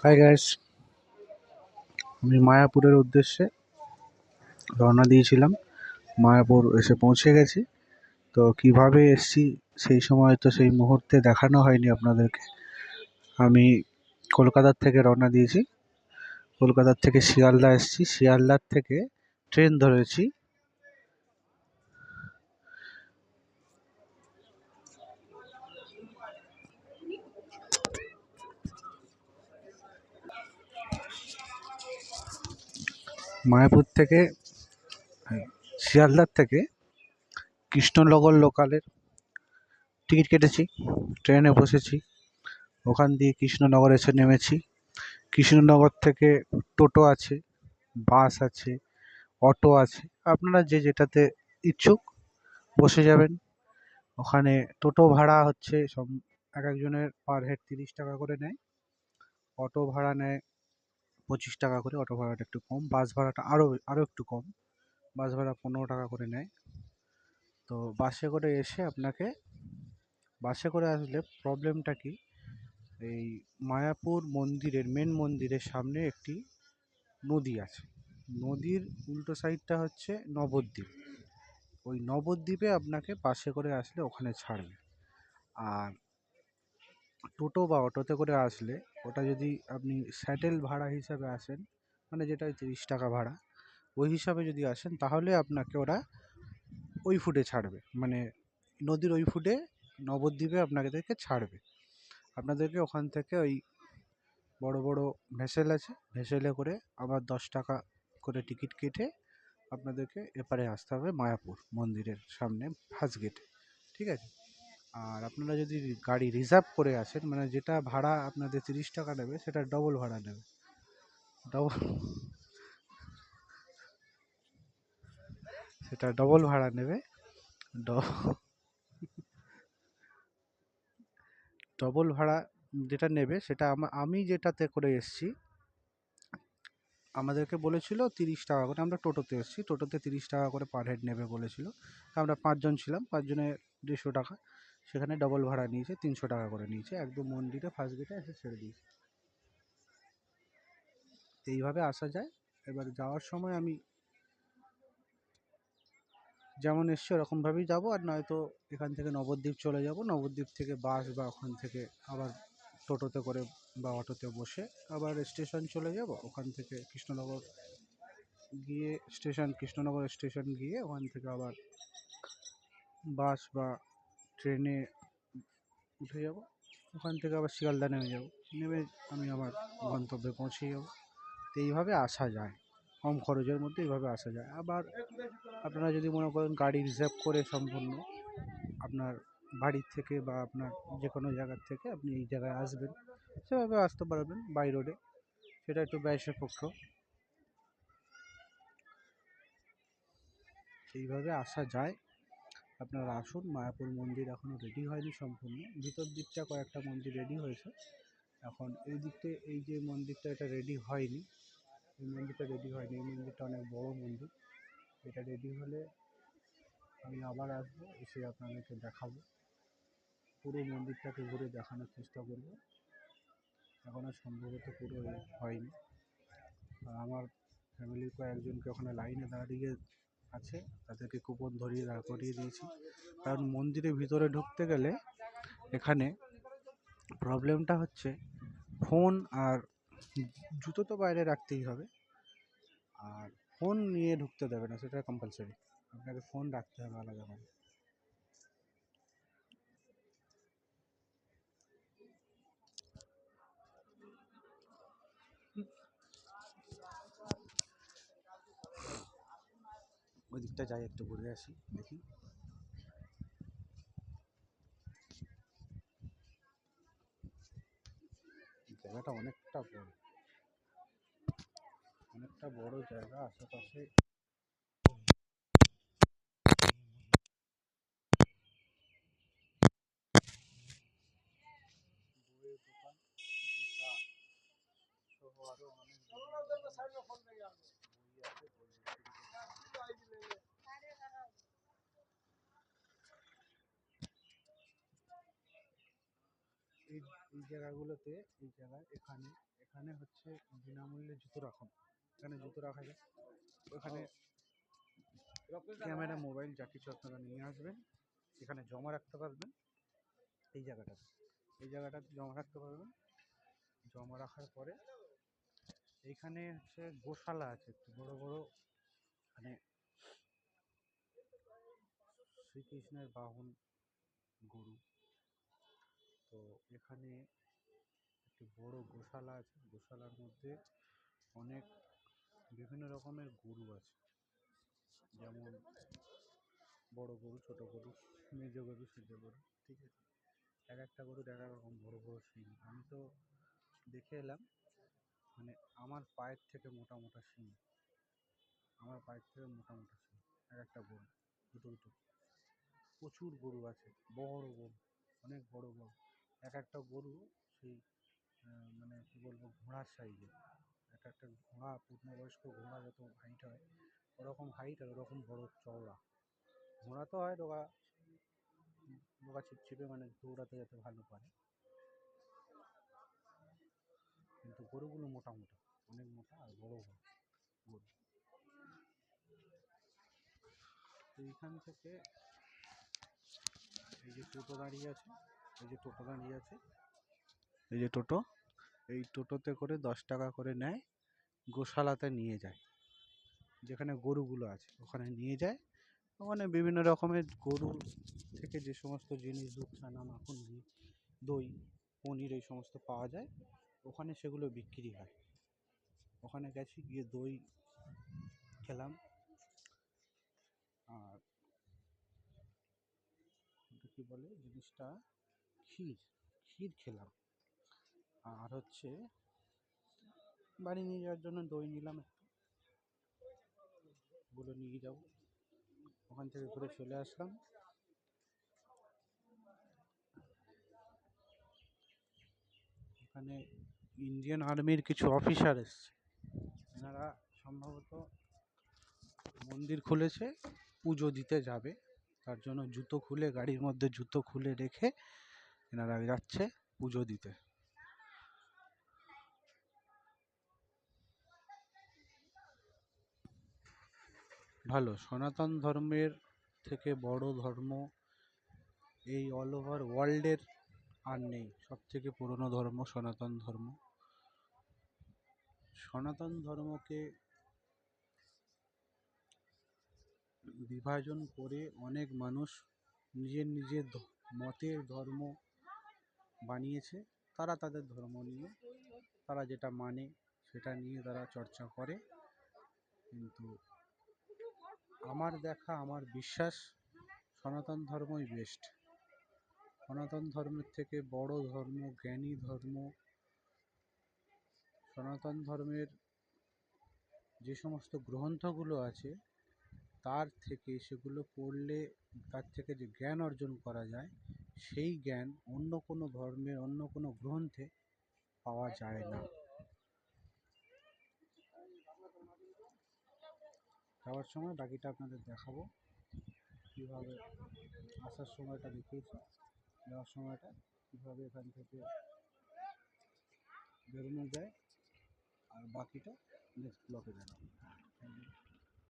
Hi guys, আমি মায়াপুরের উদ্দেশ্যে রওনা দিয়েছিলাম। মায়াপুর এসে পৌঁছে গেছি। তো কিভাবে এসছি সেই সময় তো সেই মুহূর্তে দেখানো হয়নি আপনাদেরকে। আমি কলকাতার থেকে রওনা দিয়েছি। কলকাতার থেকে শিয়ালদা এসছি। শিয়ালদার থেকে ট্রেন ধরেছি মায়াপুর থেকে শিয়ালদার থেকে কৃষ্ণনগর লোকালের টিকিট কেটেছি, ট্রেনে বসেছি। ওখান দিয়ে কৃষ্ণনগর এসে নেমেছি। কৃষ্ণনগর থেকে টোটো আছে, বাস আছে, অটো আছে। আপনারা যে যেটাতে ইচ্ছুক বসে যাবেন। ওখানে টোটো ভাড়া হচ্ছে এক একজনের পার হেড 30 টাকা করে নেয়। অটো ভাড়া নেয় 25 টাকা করে, অটো ভাড়াটা একটু কম। বাস ভাড়াটা আরও একটু কম, বাস ভাড়া 15 টাকা করে নেয়। তো বাসে করে আসলে প্রবলেমটা কি, এই মায়াপুর মন্দিরের মেন মন্দিরের সামনে একটি নদী আছে। নদীর উল্টো সাইডটা হচ্ছে নবদ্বীপ। ওই নবদ্বীপে আপনাকে বাসে করে আসলে ওখানে ছাড়বে। আর টোটো বা অটোতে করে আসলে, ওটা যদি আপনি স্যাটেল ভাড়া হিসাবে আসেন, মানে যেটা 30 টাকা ভাড়া, ওই হিসাবে যদি আসেন তাহলে আপনাকে ওরা ওই ফুটে ছাড়বে, মানে নদীর ওই ফুটে নবদ্বীপে আপনাদেরকে ছাড়বে। আপনাদেরকে ওখান থেকে ওই বড় বড় ভেসেল আছে, ভেসেলে করে আবার 10 টাকা করে টিকিট কেটে আপনাদেরকে এপারে আসতে হবে মায়াপুর মন্দিরের সামনে ফার্স্ট গেটে। ঠিক আছে? আর আপনারা যদি গাড়ি রিজার্ভ করে আসেন, মানে যেটা ভাড়া আপনাদের 30 টাকা নেবে, সেটা ডবল ভাড়া নেবে। ডবল সেটা ডবল ভাড়া নেবে। ডবল ভাড়া যেটা নেবে সেটা আমি যেটাতে করে এসছি, আমাদেরকে বলেছিল 30 টাকা করে। আমরা টোটোতে এসেছি, টোটোতে 30 টাকা করে পার হেড নেবে বলেছিল। আমরা 5 জন ছিলাম, 5 জনের 150 টাকা। সেখানে ডবল ভাড়া নিয়েছে, 300 টাকা করে নিয়েছে। একদম মন্দিরে ফার্স্ট গেটে এসে ছেড়ে দিয়েছে। এইভাবে আসা যায়। এবার যাওয়ার সময় আমি যেমন এসছি ওরকমভাবেই যাবো, আর নয়তো এখান থেকে নবদ্বীপ চলে যাব। নবদ্বীপ থেকে বাস বা ওখান থেকে আবার টোটোতে করে বা অটোতে বসে আবার স্টেশন চলে যাব। ওখান থেকে কৃষ্ণনগর স্টেশন গিয়ে ওখান থেকে আবার বাস বা ট্রেনে উঠে যাব। ওখান থেকে আবার শিয়ালদা নেমে আমি আমার গন্তব্যে পৌঁছে যাব। তো এইভাবে আসা যায়, কম খরচের মধ্যে এইভাবে আসা যায়। আবার আপনারা যদি মনে করেন গাড়ি রিজার্ভ করে সম্পূর্ণ আপনার বাড়ির থেকে বা আপনার যে কোনো জায়গার থেকে আপনি এই জায়গায় আসবেন, সেভাবে আসতে পারবেন বাই রোডে। সেটা একটু ব্যয় সাপেক্ষ। এইভাবে আসা যায়। আপনারা আসুন। মায়াপুর মন্দির এখনও রেডি হয়নি সম্পূর্ণ। ভিতর দিকটা কয়েকটা মন্দির রেডি হয়েছে। এখন এই দিকটা, এই যে মন্দিরটা, এটা রেডি হয়নি। এই মন্দিরটা অনেক বড় মন্দির। এটা রেডি হলে আমি আবার আসবো, এসে আপনাদেরকে দেখাবো। পুরো মন্দিরটাকে ঘুরে দেখানোর চেষ্টা করব। এখনও সম্ভবত পুরো হয়নি। আর আমার ফ্যামিলির কয়েকজনকে ওখানে লাইনে দাঁড়িয়ে আছে, তাদেরকে কুপন ধরিয়ে দাঁড় করিয়ে দিয়েছি। কারণ মন্দিরের ভিতরে ঢুকতে গেলে এখানে প্রবলেমটা হচ্ছে ফোন আর জুতো তো বাইরে রাখতেই হবে। আর ফোন নিয়ে ঢুকতে দেবে না, সেটা কম্পালসারি। আপনাকে ফোন রাখতে হবে আলাদা করে। ওই দিকটা যাই, একটু ঘুরে আসি, দেখি। জায়গাটা অনেকটা বড় জায়গা। আশেপাশে বইয়ের দোকান, জুতা সহ আরো অনেক বই আছে। এই এই জায়গাগুলোতে, এই জায়গায় এখানে এখানে হচ্ছে বিনামূল্যে জুতো রাখুন, এখানে জুতো রাখা যায়। ওখানে ক্যামেরা, মোবাইল যা কিছু আপনারা নিয়ে আসবেন, এখানে জমা রাখতে পারবেন। এই জায়গাটাতে, এই জায়গাটাতে জমা রাখতে পারবেন। জমা রাখার পরে এইখানে হচ্ছে গোশালা আছে, একটু বড় বড়, মানে শ্রীকৃষ্ণের বাহন গরু। তো এখানে একটি বড় গোশালা আছে, গোশালার মধ্যে অনেক বিভিন্ন রকমের গরু আছে, যেমন বড় গরু, ছোট গরু, মেজ গরু, সেজ গরু, ঠিক আছে। এক একটা গরুর এক এক রকম বড় বড় শিং। আমি তো দেখে এলাম, মানে আমার পায়ের থেকে মোটা মোটা শিং, আমার পায়ের থেকে মোটা মোটা শিং এক একটা গরু, দুটো দুটো। প্রচুর গরু আছে, বড় গরু, অনেক বড় বড়। এক একটা গরু সেই মানে কী বলবো, ঘোড়ার সাইজের। এক একটা ঘোড়া, পূর্ণবয়স্ক ঘোড়া যত হাইট হয় ওরকম হাইট, আর ওরকম বড় চওড়া। ঘোড়া তো হয় রোগা রোগা চিপচিপে, মানে দৌড়াতে যাতে ভালো পারে, কিন্তু গরুগুলো মোটা মোটা, অনেক মোটা আর বড় বড় গরু। তো এইখান থেকে এই যে টোটো দাঁড়িয়ে আছে, এই যে টোটো দাঁড়িয়ে আছে, এই যে টোটো, এই টোটোতে করে 10 টাকা করে নেয়, গোশালাতে নিয়ে যায়, যেখানে গরুগুলো আছে ওখানে নিয়ে যায়। ওখানে বিভিন্ন রকমের গরু থেকে যে সমস্ত জিনিস, দুধ, ছানা, মাখন, ঘি, দই, পনির, এই সমস্ত পাওয়া যায়, ওখানে সেগুলো বিক্রি হয়। ওখানে গেছি, গিয়ে দই খেলাম, আর ওটা কী বলে জিনিসটা, ক্ষীর, ক্ষীর খেলাম। আর হচ্ছে বাড়ি নিয়ে যাওয়ার জন্য দই নিলাম একটু, ওগুলো নিয়ে যাব। ওখান থেকে ঘুরে চলে আসলাম। এখানে ইন্ডিয়ান আর্মির কিছু অফিসার এসছে, এনারা সম্ভবত মন্দির খুলেছে, পুজো দিতে যাবে, তার জন্য জুতো খুলে, গাড়ির মধ্যে জুতো খুলে রেখে এনারা যাচ্ছে পুজো দিতে। ভালো, সনাতন ধর্মের থেকে বড় ধর্ম এই অল ওভার ওয়ার্ল্ডের আর নেই। সব থেকে পুরনো ধর্ম সনাতন ধর্ম। সনাতন ধর্মকে বিভাজন করে অনেক মানুষ নিজের নিজের মতের ধর্ম বানিয়েছে। তারা তাদের ধর্ম নিয়ে, তারা যেটা মানে সেটা নিয়ে তারা চর্চা করে, কিন্তু আমার দেখা, আমার বিশ্বাস, সনাতন ধর্মই বেস্ট। সনাতন ধর্মের থেকে বড় ধর্ম, জ্ঞানী ধর্ম, সনাতন ধর্মের যে সমস্ত গ্রন্থগুলো আছে তার থেকে, সেগুলো পড়লে তার থেকে যে জ্ঞান অর্জন করা যায়, সেই জ্ঞান অন্য কোনো ধর্মের, অন্য কোনো গ্রন্থে পাওয়া যায় না। যাওয়ার সময় বাকিটা আপনাদের দেখাবো, কীভাবে আসার সময়টা দেখিয়েছি, যাওয়ার সময়টা কীভাবে এখান থেকে বেরোনো যায়, আর বাকিটা নেক্সট ব্লকে জানাবো।